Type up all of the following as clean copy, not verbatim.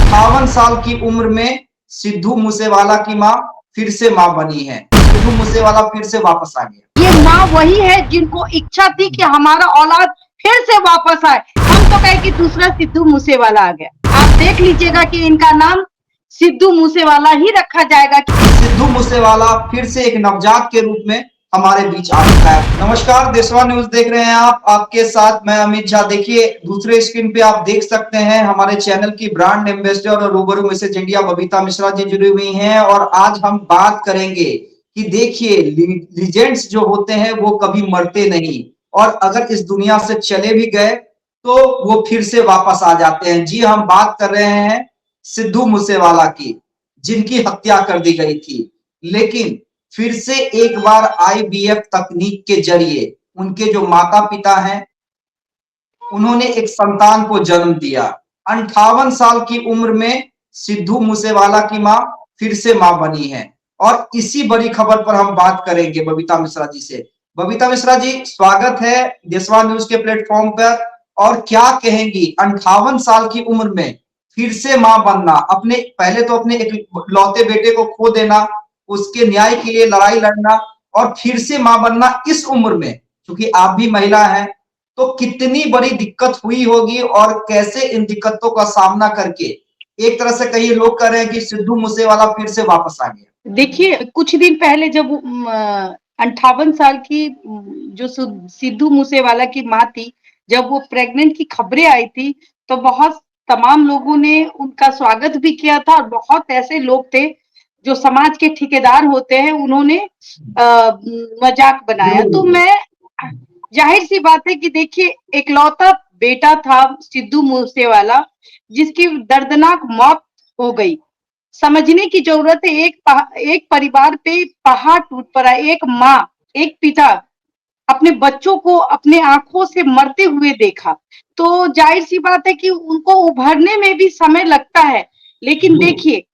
58 साल की उम्र में सिद्धू मूसेवाला की मां फिर से मां बनी है। सिद्धू मूसेवाला फिर से वापस आ गया। ये माँ वही है जिनको इच्छा थी कि हमारा औलाद फिर से वापस आए। हम तो कहे कि दूसरा सिद्धू मूसेवाला आ गया। आप देख लीजिएगा कि इनका नाम सिद्धू मूसेवाला ही रखा जाएगा। सिद्धू मूसेवाला फिर से एक नवजात के रूप में हमारे बीच आ चुका है। नमस्कार, देशवा न्यूज देख रहे हैं आप, आपके साथ मैं अमित झा। देखिए, दूसरे स्क्रीन पे आप देख सकते हैं हमारे चैनल की ब्रांड एम्बेसडर और रूबरू मैसेज इंडिया बबीता मिश्रा जी जुड़ी हुई हैं। और आज हम बात करेंगे कि देखिए, लीजेंड्स जो होते हैं वो कभी मरते नहीं, और अगर इस दुनिया से चले भी गए तो वो फिर से वापस आ जाते हैं। जी, हम बात कर रहे हैं सिद्धू मूसेवाला की, जिनकी हत्या कर दी गई थी, लेकिन फिर से एक बार आईवीएफ तकनीक के जरिए उनके जो माता पिता हैं उन्होंने एक संतान को जन्म दिया। 58 साल की उम्र में सिद्धू मूसेवाला की मां फिर से मां बनी है। और इसी बड़ी खबर पर हम बात करेंगे बबीता मिश्रा जी से। बबीता मिश्रा जी, स्वागत है देशवा न्यूज के प्लेटफॉर्म पर। और क्या कहेंगी 58 साल की उम्र में फिर से मां बनना, अपने पहले तो अपने एक लौते बेटे को खो देना, उसके न्याय के लिए लड़ाई लड़ना, और फिर से मां बनना इस उम्र में, क्योंकि आप भी महिला हैं, तो कितनी बड़ी दिक्कत हुई होगी और कैसे इन दिक्कतों का सामना करके एक तरह से कई लोग कह रहे हैं कि सिद्धू मूसेवाला फिर से वापस आ गया। देखिए, कुछ दिन पहले जब 58 साल की जो सिद्धू मूसेवाला की माँ थी, जब वो प्रेग्नेंट की खबरें आई थी, तो बहुत तमाम लोगों ने उनका स्वागत भी किया था। और बहुत ऐसे लोग थे जो समाज के ठेकेदार होते हैं, उन्होंने मजाक बनाया। तो मैं, जाहिर सी बात है कि देखिए, एकलौता बेटा था सिद्धू मूसेवाला, जिसकी दर्दनाक मौत हो गई। समझने की जरूरत है, एक परिवार पे पहाड़ टूट पड़ा। एक माँ, एक पिता अपने बच्चों को अपने आंखों से मरते हुए देखा, तो जाहिर सी बात है कि उनको उभरने में भी समय लगता है। लेकिन देखिए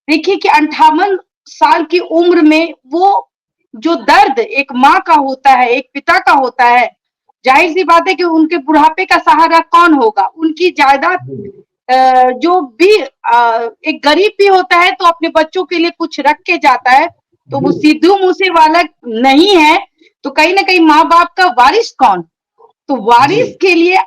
देखिए कि 58 साल की उम्र में वो जो दर्द एक माँ का होता है, एक पिता का होता है, जाहिर सी बात है कि उनके बुढ़ापे का सहारा कौन होगा। उनकी जायदाद, जो भी एक गरीब भी होता है तो अपने बच्चों के लिए कुछ रख के जाता है, तो वो सिद्धू मूसेवाला नहीं है, तो कहीं ना कहीं माँ बाप का वारिस कौन। तो वारिस के लिए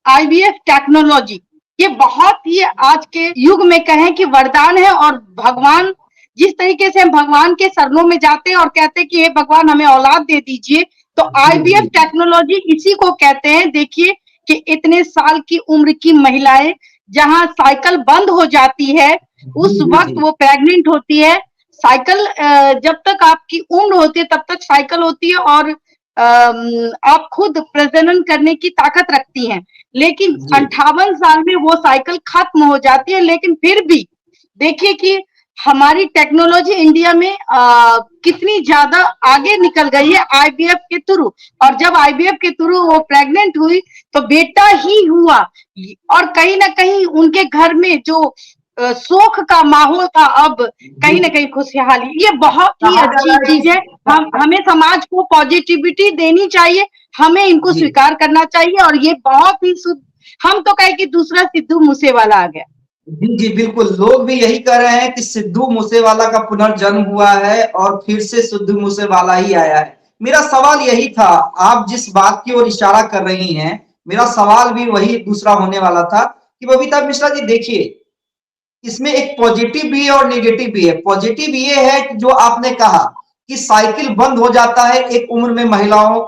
आईवीएफ टेक्नोलॉजी ये बहुत ही आज के युग में कहें कि वरदान है। और भगवान, जिस तरीके से हम भगवान के शरणों में जाते हैं और कहते हैं कि हे भगवान हमें औलाद दे दीजिए, तो आईवीएफ टेक्नोलॉजी इसी को कहते हैं। देखिए कि इतने साल की उम्र की महिलाएं, जहां साइकिल बंद हो जाती है, उस वक्त वो प्रेग्नेंट होती है। साइकिल, जब तक आपकी उम्र होती है तब तक साइकिल होती है, और आप खुद प्रजनन करने की ताकत रखती हैं। लेकिन 58 साल में वो साइकिल खत्म हो जाती है। लेकिन फिर भी देखिए कि हमारी टेक्नोलॉजी इंडिया में कितनी ज्यादा आगे निकल गई है आईवीएफ के थ्रू। और जब आईवीएफ के थ्रू वो प्रेग्नेंट हुई तो बेटा ही हुआ। और कहीं ना कहीं उनके घर में जो शोक का माहौल था, अब कहीं ना कहीं खुशहाली। ये बहुत ही अच्छी चीज है। हमें समाज को पॉजिटिविटी देनी चाहिए, हमें इनको स्वीकार करना चाहिए। और ये बहुत ही शुद्ध, हम तो कहे कि दूसरा सिद्धू मूसेवाला आ गया। जी जी, बिल्कुल, लोग भी यही कह रहे हैं कि सिद्धू मूसेवाला का पुनर्जन्म हुआ है और फिर से सिद्धू मूसेवाला ही आया है। मेरा सवाल यही था, आप जिस बात की ओर इशारा कर रही हैं, मेरा सवाल भी वही दूसरा होने वाला था कि बबीता मिश्रा जी देखिए, इसमें एक पॉजिटिव भी है और नेगेटिव भी है। पॉजिटिव ये है कि जो आपने कहा कि साइकिल बंद हो जाता है एक उम्र में महिलाओं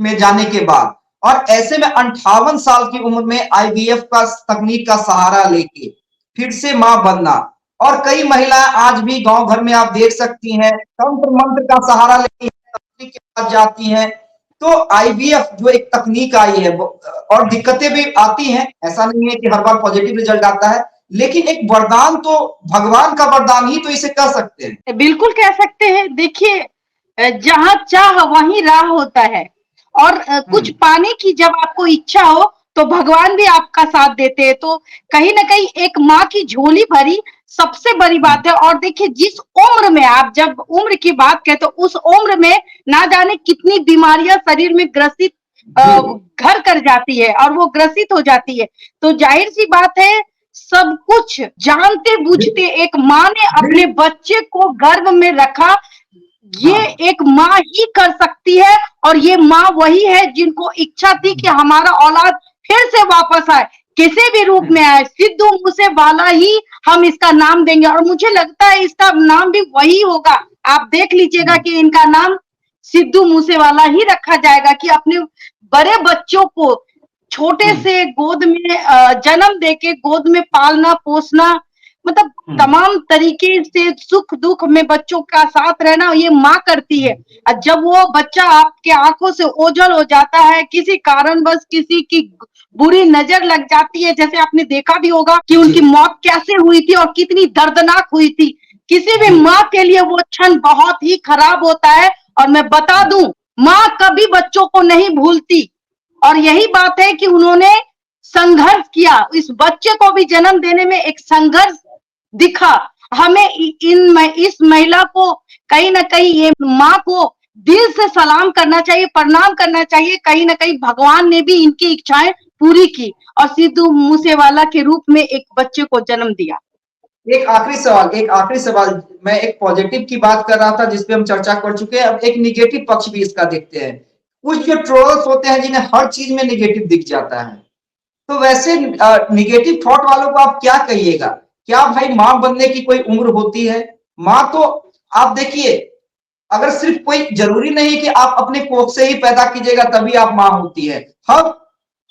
में जाने के बाद, और ऐसे में 58 साल की उम्र में आईवीएफ का तकनीक का सहारा लेके फिर से मां बनना। और कई महिलाएं आज भी गांव घर में आप देख सकती हैं तंत्र मंत्र का सहारा लेके के पास जाती हैं। तो आईवीएफ जो एक तकनीक आई है, और दिक्कतें भी आती हैं, ऐसा नहीं है कि हर बार पॉजिटिव रिजल्ट आता है, लेकिन एक वरदान तो, भगवान का वरदान ही तो इसे कह सकते हैं। बिल्कुल कह सकते हैं। देखिए, जहां चाह वहीं राह होता है। और कुछ पाने की जब आपको इच्छा हो तो भगवान भी आपका साथ देते हैं। तो कहीं ना कहीं एक माँ की झोली भरी सबसे बड़ी बात है। और देखिए, जिस उम्र में, आप जब उम्र की बात करें तो उस उम्र में ना जाने कितनी बीमारियां शरीर में ग्रसित घर कर जाती है और वो ग्रसित हो जाती है। तो जाहिर सी बात है, सब कुछ जानते बूझते एक माँ ने अपने बच्चे को गर्भ में रखा, ये एक माँ ही कर सकती है। और ये माँ वही है जिनको इच्छा थी कि हमारा औलाद फिर से वापस आए, किसी भी रूप में आए। सिद्धू मूसेवाला ही हम इसका नाम देंगे और मुझे लगता है इसका नाम भी वही होगा। आप देख लीजिएगा कि इनका नाम सिद्धू मूसेवाला ही रखा जाएगा कि अपने बड़े बच्चों को छोटे से गोद में जन्म देके गोद में पालना पोसना, मतलब तमाम तरीके से सुख दुख में बच्चों का साथ रहना ये माँ करती है। और जब वो बच्चा आपके आंखों से ओझल हो जाता है, किसी कारणवश किसी की बुरी नजर लग जाती है, जैसे आपने देखा भी होगा कि उनकी मौत कैसे हुई थी और कितनी दर्दनाक हुई थी। किसी भी माँ के लिए वो क्षण बहुत ही खराब होता है। और मैं बता दूं, माँ कभी बच्चों को नहीं भूलती और यही बात है कि उन्होंने संघर्ष किया, इस बच्चे को भी जन्म देने में एक संघर्ष दिखा। हमें इस महिला को कहीं ना कहीं ये माँ को दिल से सलाम करना चाहिए, प्रणाम करना चाहिए। कहीं ना कहीं भगवान ने भी इनकी इच्छाएं पूरी की और सिद्धू मूसेवाला के रूप में एक बच्चे को जन्म दिया। एक आखिरी सवाल, मैं एक पॉजिटिव की बात कर रहा था जिसपे हम चर्चा कर चुके हैं, अब एक निगेटिव पक्ष भी इसका देखते हैं। कुछ जो ट्रोल्स होते हैं जिन्हें हर चीज में निगेटिव दिख जाता है, तो वैसे निगेटिव थॉट वालों को आप क्या कहिएगा? क्या भाई माँ बनने की कोई उम्र होती है? माँ तो आप देखिए, अगर सिर्फ कोई जरूरी नहीं कि आप अपने कोख से ही पैदा कीजिएगा तभी आप माँ होती है। हम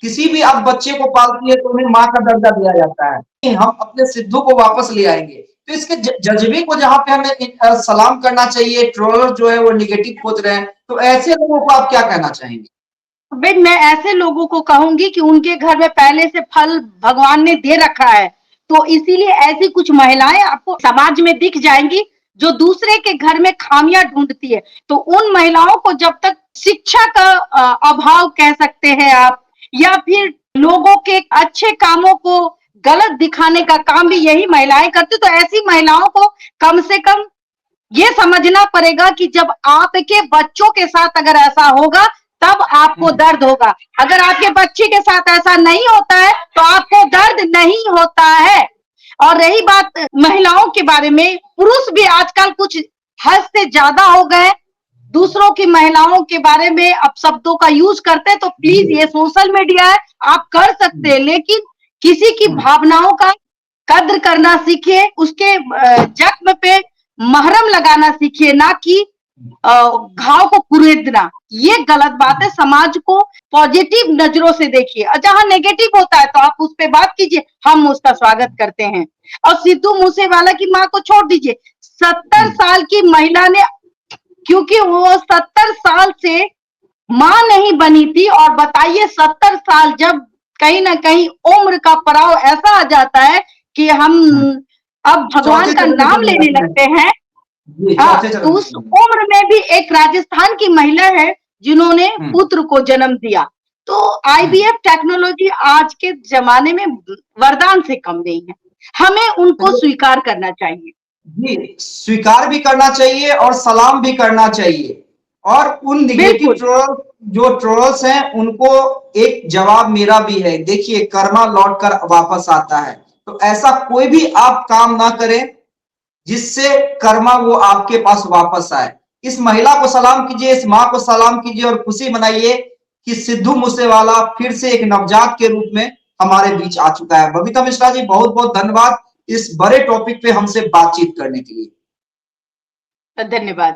किसी भी आप बच्चे को पालती है तो उन्हें माँ का दर्जा दिया जाता है कि हम अपने सिद्धू को वापस ले आएंगे। तो इसके जज्बे को जहां पे हमें सलाम करना चाहिए, ट्रोलर जो है वो निगेटिव सोच रहे हैं, तो ऐसे लोगों को आप क्या कहना चाहेंगे? भाई मैं ऐसे लोगों को कहूंगी कि उनके घर में पहले से फल भगवान ने दे रखा है, तो इसीलिए ऐसी कुछ महिलाएं आपको समाज में दिख जाएंगी जो दूसरे के घर में खामियां ढूंढती है। तो उन महिलाओं को जब तक शिक्षा का अभाव कह सकते हैं आप, या फिर लोगों के अच्छे कामों को गलत दिखाने का काम भी यही महिलाएं करती, तो ऐसी महिलाओं को कम से कम ये समझना पड़ेगा कि जब आपके बच्चों के साथ अगर ऐसा होगा तब आपको दर्द होगा। अगर आपके बच्चे के साथ ऐसा नहीं होता है तो आपको दर्द नहीं होता है। और रही बात महिलाओं के बारे में, पुरुष भी आजकल कुछ हद से ज्यादा हो गए, दूसरों की महिलाओं के बारे में अब शब्दों का यूज करते हैं। तो प्लीज ये सोशल मीडिया है, आप कर सकते हैं, लेकिन किसी की भावनाओं का कद्र करना सीखिए, उसके जख्म पे महरम लगाना सीखिए, ना कि घाव को कुरेदना। ये गलत बात है। समाज को पॉजिटिव नजरों से देखिए और जहां नेगेटिव होता है तो आप उस पे बात कीजिए, हम उसका स्वागत करते हैं। और सिद्धू मूसेवाला की मां को छोड़ दीजिए, 70 साल की महिला ने, क्योंकि वो 70 साल से मां नहीं बनी थी, और बताइए 70 साल जब कहीं ना कहीं उम्र का पड़ाव ऐसा आ जाता है कि हम अब भगवान का नाम लेने लगते हैं। तो उस उम्र में भी एक राजस्थान की महिला है जिन्होंने पुत्र को जन्म दिया। तो आईवीएफ टेक्नोलॉजी आज के जमाने में वरदान से कम नहीं है, हमें उनको स्वीकार करना चाहिए। जी, स्वीकार भी करना चाहिए और सलाम भी करना चाहिए। और उन निगेटिव ट्रोल्स हैं उनको एक जवाब मेरा भी है, देखिए कर्मा लौट कर वापस आता है। तो ऐसा कोई भी आप काम ना करें जिससे कर्मा वो आपके पास वापस आए। इस महिला को सलाम कीजिए, इस माँ को सलाम कीजिए और खुशी मनाइए कि सिद्धू मूसेवाला फिर से एक नवजात के रूप में हमारे बीच आ चुका है। बबीता मिश्रा जी, बहुत बहुत धन्यवाद इस बड़े टॉपिक पे हमसे बातचीत करने के लिए। धन्यवाद।